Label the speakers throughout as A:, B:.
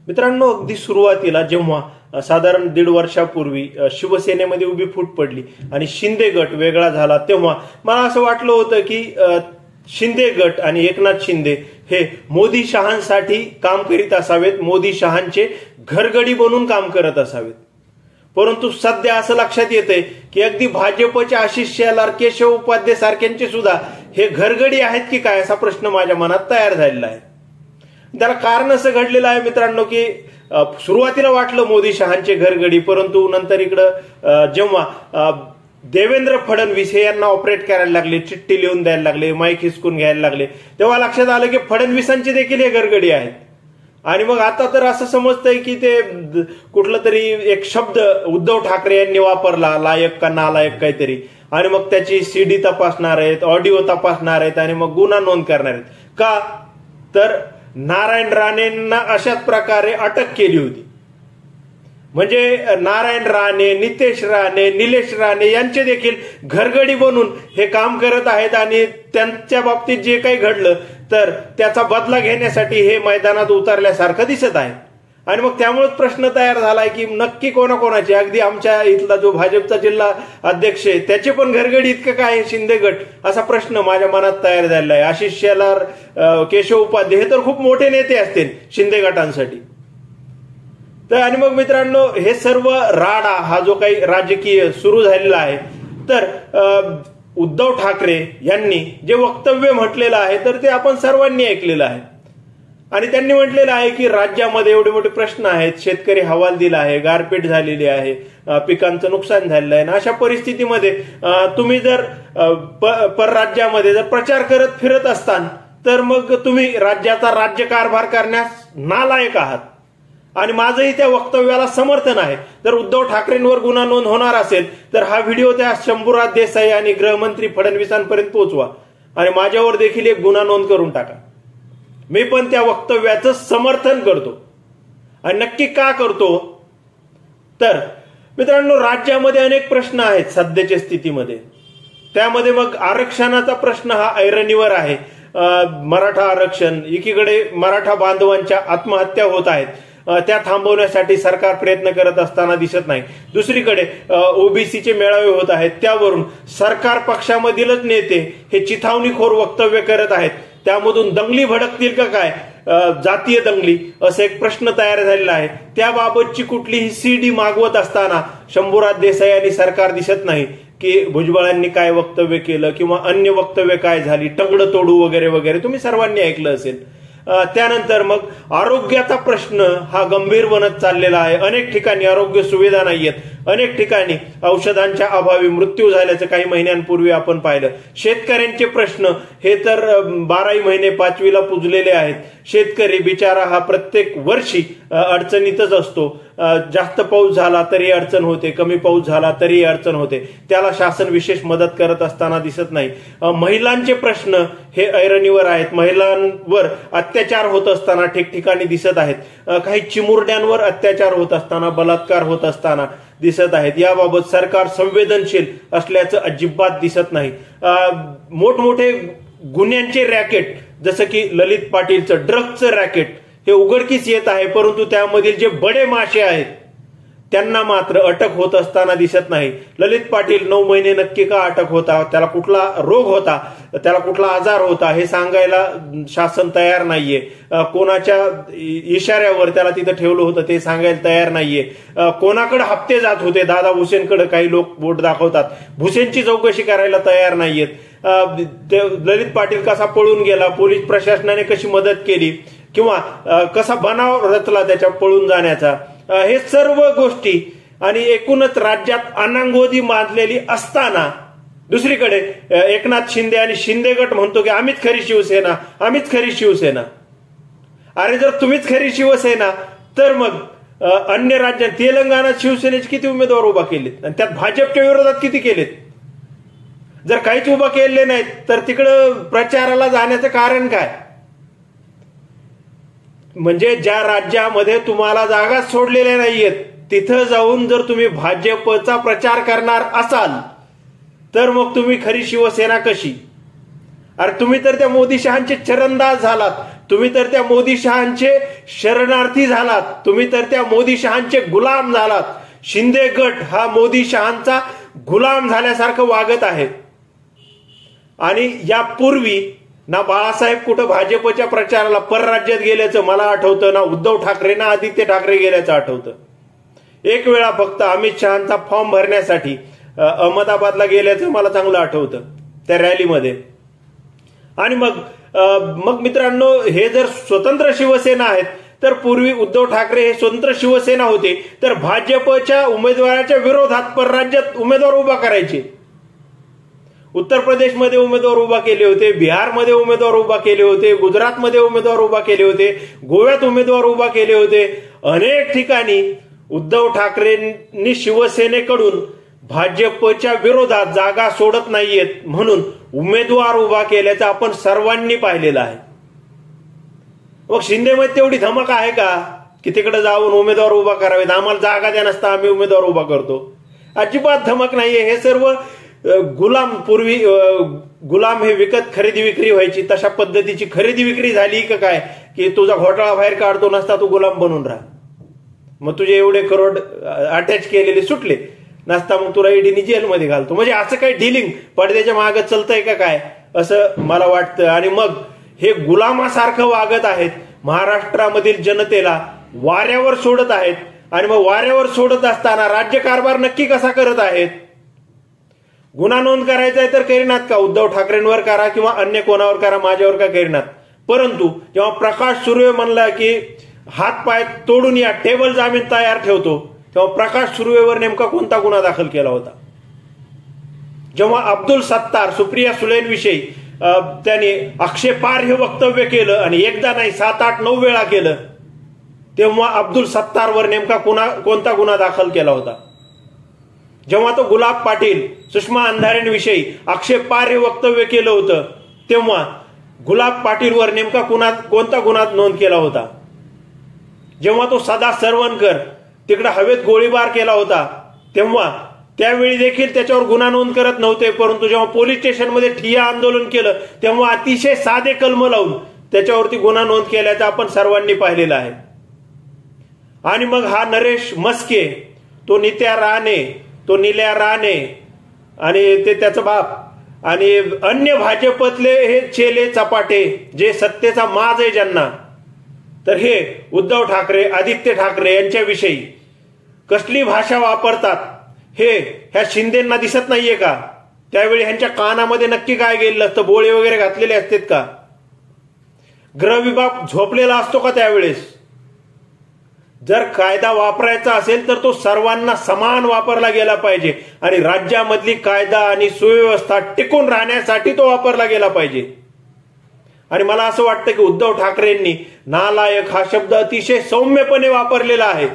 A: मित्रांनो, अगदी सुरुवातीला जेव्हा साधारण 1.5 वर्षापूर्वी शिवसेनेमध्ये उभी फूट पडली आणि शिंदे गट वेगळा झाला, तेव्हा मला असं वाटलं होतं की शिंदे गट आणि एकनाथ शिंदे हे मोदी शहांसाठी काम करीत असावेत, मोदी शहांचे घरगडी बनून काम करत असावेत. परंतु सध्या असं लक्षात येतंय की अगदी भाजपच्या आशिष शेलार, केशव उपाध्ये सारख्यांचे सुद्धा हे घरगडी आहेत की काय असा प्रश्न माझ्या मनात तयार झालेला आहे. त्याला कारण असं घडलेलं आहे मित्रांनो की सुरुवातीला वाटलं मोदी शहांचे घरगडी, परंतु नंतर इकडं जेव्हा देवेंद्र फडणवीस हे यांना ऑपरेट करायला लागले, चिठ्ठी लिहून द्यायला लागले, माईक हिसकून घ्यायला लागले, तेव्हा लक्षात आलं की फडणवीसांचे देखील हे घरगडी आहेत. आणि मग आता तर असं समजतंय की ते कुठलं तरी एक शब्द उद्धव ठाकरे यांनी वापरला, लायक का नालायक काहीतरी, आणि मग त्याची सीडी तपासणार आहेत, ऑडिओ तपासणार आहेत आणि मग गुन्हा नोंद करणार आहेत. का तर नारायण राणेंना अशाच प्रकारे अटक केली होती. म्हणजे नारायण राणे, नितेश राणे, निलेश राणे यांचे देखील घरगडी बनून हे काम करत आहेत आणि त्यांच्या बाबतीत जे काही घडलं तर त्याचा बदला घेण्यासाठी हे मैदानात उतरल्यासारखं दिसत आहे. आणि मग त्यामुळेच प्रश्न तयार झालाय की नक्की कोणाकोणाचे, अगदी आमच्या इथला जो भाजपचा जिल्हा अध्यक्ष आहे त्याचे पण घरगडी इतकं काय शिंदे गट, असा प्रश्न माझ्या मनात तयार झालेला आहे. आशिष शेलार, केशव उपाध्ये हे तर खूप मोठे नेते असतील शिंदे गटांसाठी. तर आणि मग मित्रांनो, हे सर्व राडा हा जो काही राजकीय सुरू झालेला आहे, तर उद्धव ठाकरे यांनी जे वक्तव्य म्हटलेलं आहे तर ते आपण सर्वांनी ऐकलेलं आहे. आणि त्यांनी म्हटलेलं आहे की राज्यामध्ये एवढे मोठे प्रश्न आहेत, शेतकरी हवालदिल आहे, गारपीट झालेली आहे, पिकांचं नुकसान झालेलं आहे. अशा परिस्थितीमध्ये तुम्ही जर परराज्यामध्ये जर प्रचार करत फिरत असताल तर मग तुम्ही राज्याचा राज्यकारभार करण्यास नालायक आहात. आणि माझंही त्या वक्तव्याला समर्थन आहे. जर उद्धव ठाकरेंवर गुन्हा नोंद होणार असेल तर हा व्हिडिओ त्या शंभूराज देसाई आणि गृहमंत्री फडणवीसांपर्यंत पोहोचवा आणि माझ्यावर देखील एक गुन्हा नोंद करून टाका. मी पण त्या वक्तव्याचं समर्थन करतो. आणि नक्की का करतो तर मित्रांनो, राज्यामध्ये अनेक प्रश्न आहेत सध्याच्या स्थितीमध्ये. त्यामध्ये मग आरक्षणाचा प्रश्न हा ऐरणीवर आहे. मराठा आरक्षण, एकीकडे मराठा बांधवांच्या आत्महत्या होत आहेत, त्या थांबवण्यासाठी सरकार प्रयत्न करत असताना दिसत नाही. दुसरीकडे ओबीसीचे मेळावे होत आहेत, त्यावरून सरकार पक्षामधीलच नेते हे चिथावणीखोर वक्तव्य करत आहेत. त्यामधून दंगली भडकतील का काय, जातीय दंगली, असा एक प्रश्न तयार झालेला आहे. त्याबाबतची कुठलीही सीडी मागवत असताना शंभूराज देसाई आणि सरकार दिसत नाही की भुजबळांनी काय वक्तव्य केलं किंवा अन्य वक्तव्य काय झाली, टंगडं तोडू वगैरे वगैरे तुम्ही सर्वांनी ऐकलं असेल. त्यानंतर मग आरोग्याचा प्रश्न हा गंभीर बनत चाललेला आहे. अनेक ठिकाणी आरोग्य सुविधा नाहीयेत, अनेक ठिकाणी औषधांच्या अभावी मृत्यू झाल्याचं काही महिन्यांपूर्वी आपण पाहिलं. शेतकऱ्यांचे प्रश्न हे तर 12 महिने 5वीला पुजलेले आहेत. शेतकरी बिचारा हा प्रत्येक वर्षी अडचणीतच असतो. जास्त पाऊस झाला तरी अडचण होते, कमी पाऊस झाला तरी अडचण होते. त्याला शासन विशेष मदत करत असताना दिसत नाही. महिलांचे प्रश्न हे ऐरणीवर आहेत. महिलांवर अत्याचार होत असताना ठिकठिकाणी दिसत आहेत. काही चिमुरड्यांवर अत्याचार होत असताना, बलात्कार होत असताना दिसत आहेत. याबाबत सरकार संवेदनशील असल्याचं अजिबात दिसत नाही. मोठमोठे गुन्ह्यांचे रॅकेट, जसं की ललित पाटीलचं ड्रग्जचं रॅकेट हे उघडकीस येत आहे, परंतु त्यामधील जे बडे मासे आहेत त्यांना मात्र अटक होत असताना दिसत नाही. ललित पाटील 9 महिने नक्की का अटक होता, त्याला कुठला रोग होता, त्याला कुठला आजार होता हे सांगायला शासन तयार नाहीये. कोणाच्या इशाऱ्यावर त्याला तिथं ठेवलं होतं ते सांगायला तयार नाहीये. कोणाकडे हप्ते जात होते, दादा भुसेनकडे काही लोक बोट दाखवतात, भुसेनची चौकशी करायला तयार नाहीयेत. ललित पाटील कसा पळून गेला, पोलीस प्रशासनाने कशी मदत केली किंवा कसा बनाव रचला त्याच्या पळून जाण्याचा, हे सर्व गोष्टी. आणि एकूणच राज्यात अनांगोदी बांधलेली असताना दुसरीकडे एकनाथ शिंदे आणि शिंदे गट म्हणतो की आम्हीच खरी शिवसेना, आम्हीच खरी शिवसेना. अरे जर तुम्हीच खरी शिवसेना तर मग अन्य राज्यात तेलंगणात शिवसेनेचे किती उमेदवार उभा केलेत आणि त्यात भाजपच्या विरोधात किती केलेत? जर काहीच उभा केले नाहीत तर तिकडं प्रचाराला जाण्याचं कारण काय? म्हणजे ज्या राज्यामध्ये तुम्हाला जागा सोडलेल्या नाहीयेत तिथं जाऊन जर तुम्ही भाजपचा प्रचार करणार असाल तर मग तुम्ही खरी शिवसेना कशी? अरे तुम्ही तर त्या मोदी शहांचे चरणदास झालात. तुम्ही तर त्या मोदी शहांचे शरणार्थी झालात, तुम्ही तर त्या मोदी शहांचे गुलाम झालात. शिंदे गट हा मोदी शहांचा गुलाम झाल्यासारखं वागत आहे. आणि यापूर्वी ना बाळासाहेब कुठं भाजपच्या प्रचाराला परराज्यात गेल्याचं मला आठवतं, ना उद्धव ठाकरे ना आदित्य ठाकरे गेल्याचं आठवतं. एक वेळा फक्त अमित शहांचा फॉर्म भरण्यासाठी अहमदाबादला गेल्याचं मला चांगलं आठवतं त्या रॅलीमध्ये. आणि मग मित्रांनो, हे जर स्वतंत्र शिवसेना आहेत तर पूर्वी उद्धव ठाकरे हे स्वतंत्र शिवसेना होते, तर भाजपच्या उमेदवाराच्या विरोधात परराज्यात उमेदवार उभा करायचे. उत्तर प्रदेशमध्ये उमेदवार उभा केले होते, बिहारमध्ये उमेदवार उभा केले होते, गुजरातमध्ये उमेदवार उभा केले होते, गोव्यात उमेदवार उभा केले होते. अनेक ठिकाणी उद्धव ठाकरेंनी शिवसेनेकडून भाजपच्या विरोधात जागा सोडत नाहीयेत म्हणून उमेदवार उभा केल्याचं आपण सर्वांनी पाहिलेलं आहे. मग शिंदेमध्ये तेवढी धमक आहे का की तिकडे जाऊन उमेदवार उभा करावेत, आम्हाला जागा द्या नसता आम्ही उमेदवार उभा करतो? अजिबात धमक नाहीये. हे सर्व गुलाम, पूर्वी गुलाम हे विकत खरेदी विक्री व्हायची, तशा पद्धतीची खरेदी विक्री झाली का काय, की तुझा घोटाळा बाहेर काढतो नसता तू गुलाम बनून राहा, मग तुझे एवढे करोड अटॅच केलेले सुटले नसता मग तुला ईडीने जेलमध्ये घालतो. म्हणजे असं काही डिलिंग पडद्याच्या मागे चालतंय का काय, असं मला वाटतं. आणि मग हे गुलामासारखं वागत आहेत, महाराष्ट्रामधील जनतेला वाऱ्यावर सोडत आहेत. आणि मग वाऱ्यावर सोडत असताना राज्यकारभार नक्की कसा करत आहेत? गुन्हा नोंद करायचा आहे तर करीनात का? उद्धव ठाकरेंवर करा किंवा अन्य कोणावर करा, माझ्यावर का करीनात? परंतु जेव्हा प्रकाश सुर्वे म्हणला की हात पाय तोडून या, टेबल जामीन तयार ठेवतो, तेव्हा प्रकाश सुर्वेवर नेमका कोणता गुन्हा दाखल केला होता? जेव्हा अब्दुल सत्तार, सुप्रिया सुलेंविषयी त्यांनी आक्षेपार्ह वक्तव्य केलं आणि एकदा नाही 7, 8, 9 वेळा केलं, तेव्हा अब्दुल सत्तारवर नेमका कोणता गुन्हा दाखल केला होता? जेव्हा तो गुलाब पाटील, सुषमा अंधारेंविषयी आक्षेपार्ह वक्तव्य केलं होतं, तेव्हा गुलाब पाटीलवर नेमका कोणता गुन्हा नोंद केला होता? जेव्हा तो सदा सरवणकर तिकडे हवेत गोळीबार केला होता, तेव्हा त्यावेळी देखील त्याच्यावर गुन्हा नोंद करत नव्हते, परंतु जेव्हा पोलीस स्टेशनमध्ये ठिय्या आंदोलन केलं तेव्हा अतिशय साधे कलम लावून त्याच्यावरती गुन्हा नोंद केल्याचं आपण सर्वांनी पाहिलेलं आहे. आणि मग हा नरेश मस्के, तो नित्या राणे, तो निल्या राणे आणि ते त्याचा बाप आणि अन्य भाजपतले हे चेले चपाटे जे सत्तेचा माज आहे ज्यांना, तर हे उद्धव ठाकरे, आदित्य ठाकरे यांच्याविषयी कसली भाषा वापरतात हे ह्या शिंदेंना दिसत नाहीये का? त्यावेळी ह्यांच्या कानामध्ये नक्की काय गेलेलं असतं? बोळे वगैरे घातलेले असतात का? गृह विभाग झोपलेला असतो का त्यावेळेस? जर कायदा वापरायचा असेल तर तो सर्वांना समान वापरला गेला पाहिजे आणि राज्यामधली कायदा आणि सुव्यवस्था टिकून राहण्यासाठी तो वापरला गेला पाहिजे. आणि मला असं वाटतं की उद्धव ठाकरेंनी नालायक हा शब्द अतिशय सौम्यपणे वापरलेला आहे.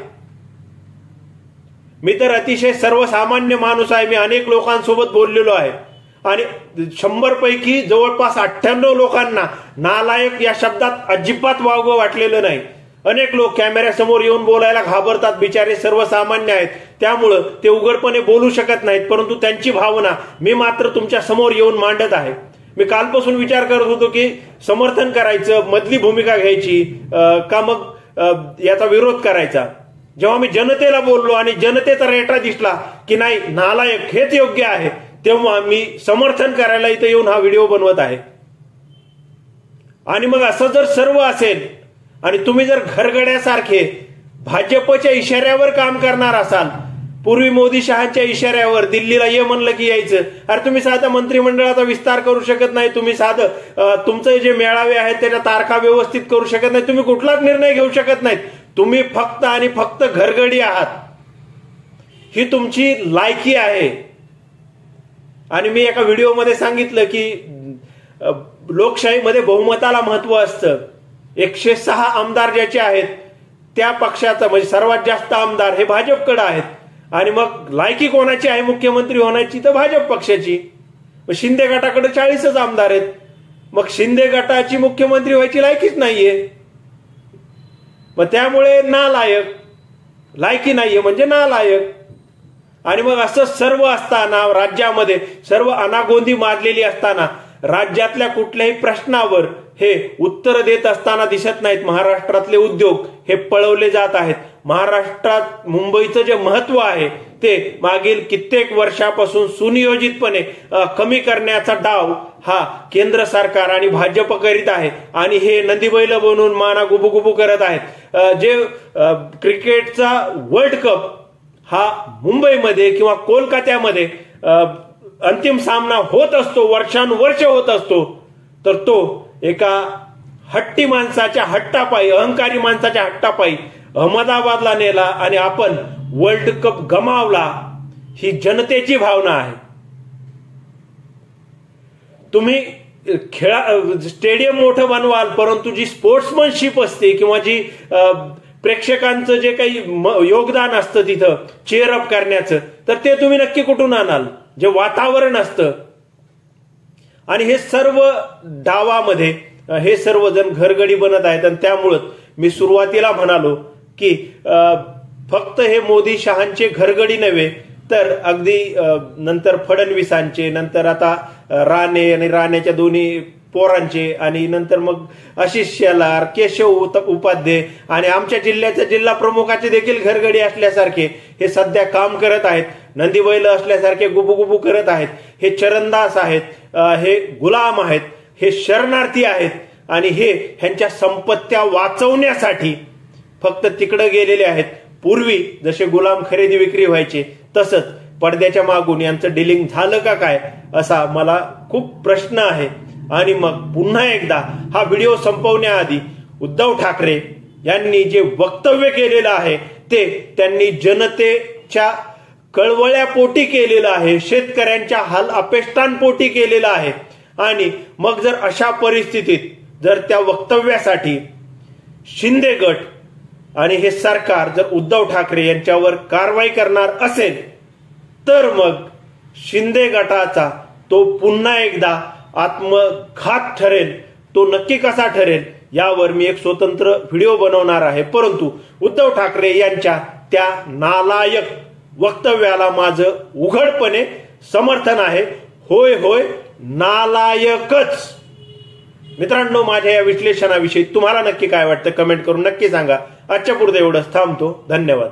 A: मी तर अतिशय सर्वसामान्य माणूस आहे, मी अनेक लोकांसोबत बोललेलो आहे आणि 100 पैकी जवळपास 98 लोकांना नालायक या शब्दात अजिबात वावगं वाटलेलं नाही. अनेक लोक कॅमेऱ्यासमोर येऊन बोलायला घाबरतात, बिचारे सर्वसामान्य आहेत, त्यामुळं ते उघडपणे बोलू शकत नाहीत, परंतु त्यांची भावना मी मात्र तुमच्या समोर येऊन मांडत आहे. मी कालपासून विचार करत होतो की समर्थन करायचं, मधली भूमिका घ्यायची का मग याचा विरोध करायचा. जेव्हा मी जनतेला बोललो आणि जनतेचा रेटा दिसला की नाही नालायक हेच योग्य आहे, तेव्हा मी समर्थन करायला इथं येऊन हा व्हिडिओ बनवत आहे. आणि मग असं जर सर्व असेल आणि तुम्ही जर घरगड्यासारखे भाजपच्या इशाऱ्यावर काम करणार असाल, पूर्वी मोदी शहाच्या इशाऱ्यावर दिल्लीला ये म्हणलं की यायचं, अरे तुम्ही साधं मंत्रिमंडळाचा विस्तार करू शकत नाही, तुम्ही साधं तुमचे जे मेळावे आहेत त्याच्या तारखा व्यवस्थित करू शकत नाही, तुम्ही कुठलाच निर्णय घेऊ शकत नाहीत, तुम्ही फक्त आणि फक्त घरगडी आहात, ही तुमची लायकी आहे. आणि मी एका व्हिडिओमध्ये सांगितलं की लोकशाहीमध्ये बहुमताला महत्व असतं. 106 आमदार ज्याचे आहेत त्या पक्षाचा म्हणजे सर्वात जास्त आमदार हे भाजपकडे आहेत. आणि मग लायकी कोणाची आहे मुख्यमंत्री होण्याची? तर भाजप पक्षाची. शिंदे गटाकडे 40च आमदार आहेत, मग शिंदे गटाची मुख्यमंत्री व्हायची लायकीच नाहीये. मग त्यामुळे नालायक, लायकी नाहीये म्हणजे नालायक. आणि मग असं सर्व असताना राज्यामध्ये सर्व अनागोंदी माजलेली असताना राज्यातल्या कुठल्याही प्रश्नावर हे उत्तर देत असताना दिसत नाहीत. महाराष्ट्रातले उद्योग हे पळवले जात आहेत. महाराष्ट्रात मुंबईचं जे महत्व आहे ते मागील कित्येक वर्षापासून सुनियोजितपणे कमी करण्याचा डाव हा केंद्र सरकार आणि भाजप करीत आहे. आणि हे नंदीबैल बनवून माना गुबुगुबू करत आहेत. जे क्रिकेटचा वर्ल्ड कप हा मुंबईमध्ये किंवा कोलकात्यामध्ये अंतिम सामना होत असतो, वर्षानुवर्ष होत असतो, तर तो एका हट्टी माणसाच्या हट्टापायी, अहंकारी माणसाच्या हट्टापायी अहमदाबादला नेला आणि आपण वर्ल्ड कप गमावला. ही जनतेची भावना आहे. तुम्ही स्टेडियम मोठं बनवाल, परंतु जी स्पोर्ट्समनशिप असते किंवा जी प्रेक्षकांचं जे काही योगदान असतं तिथं चेअरअप करण्याचं, तर ते तुम्ही नक्की कुठून आणाल? जे वातावरण असतं. आणि हे सर्व डावामध्ये हे सर्वजण घरगडी बनत आहेत. आणि त्यामुळं मी सुरुवातीला म्हणालो की फक्त हे मोदी शहांचे घरगडी नव्हे, तर अगदी नंतर फडणवीसांचे, नंतर आता राणे आणि राणेच्या दोन्ही पोरांचे, आणि नंतर मग आशिष शेलार, केशव उपाध्ये आणि आमच्या जिल्ह्याच्या जिल्हा प्रमुखाचे देखील घरगडी असल्यासारखे हे सध्या काम करत आहेत. नंदीबैल असल्यासारखे गुबुगुबू करत आहेत. हे चरणदास आहेत, हे गुलाम आहेत, हे शरणार्थी आहेत. आणि हे ह्यांच्या संपत्त्या वाचवण्यासाठी फक्त तिकडे गेलेले आहेत. पूर्वी जसे गुलाम खरेदी विक्री व्हायचे तसंच पडद्याच्या मागून यांचं डिलिंग झालं का काय, असा मला खूप प्रश्न आहे. आणि मग पुन्हा एकदा हा व्हिडिओ संपवण्याआधी उद्धव ठाकरे यांनी जे वक्तव्य केलेलं आहे ते त्यांनी जनतेच्या कळवळ्यापोटी केलेलं आहे, शेतकऱ्यांच्या हाल अपेष्टांपोटी केलेलं आहे. आणि मग जर अशा परिस्थितीत जर त्या वक्तव्यासाठी शिंदे गट आणि हे सरकार जर उद्धव ठाकरे यांच्यावर कारवाई करणार असेल, तर मग शिंदे गटाचा तो पुन्हा एकदा आत्मघात ठरेल. तो नक्की कसा ठरेल यावर मी एक स्वतंत्र व्हिडिओ बनवणार आहे. परंतु उद्धव ठाकरे यांच्या त्या नालायक वक्तव्याला माझं उघडपणे समर्थन आहे. होय होय, नालायकच. मित्रांनो, माझ्या या विश्लेषणाविषयी तुम्हाला नक्की काय वाटतं कमेंट करून नक्की सांगा. आजच्या पुरतं एवढंच, थांबतो. धन्यवाद.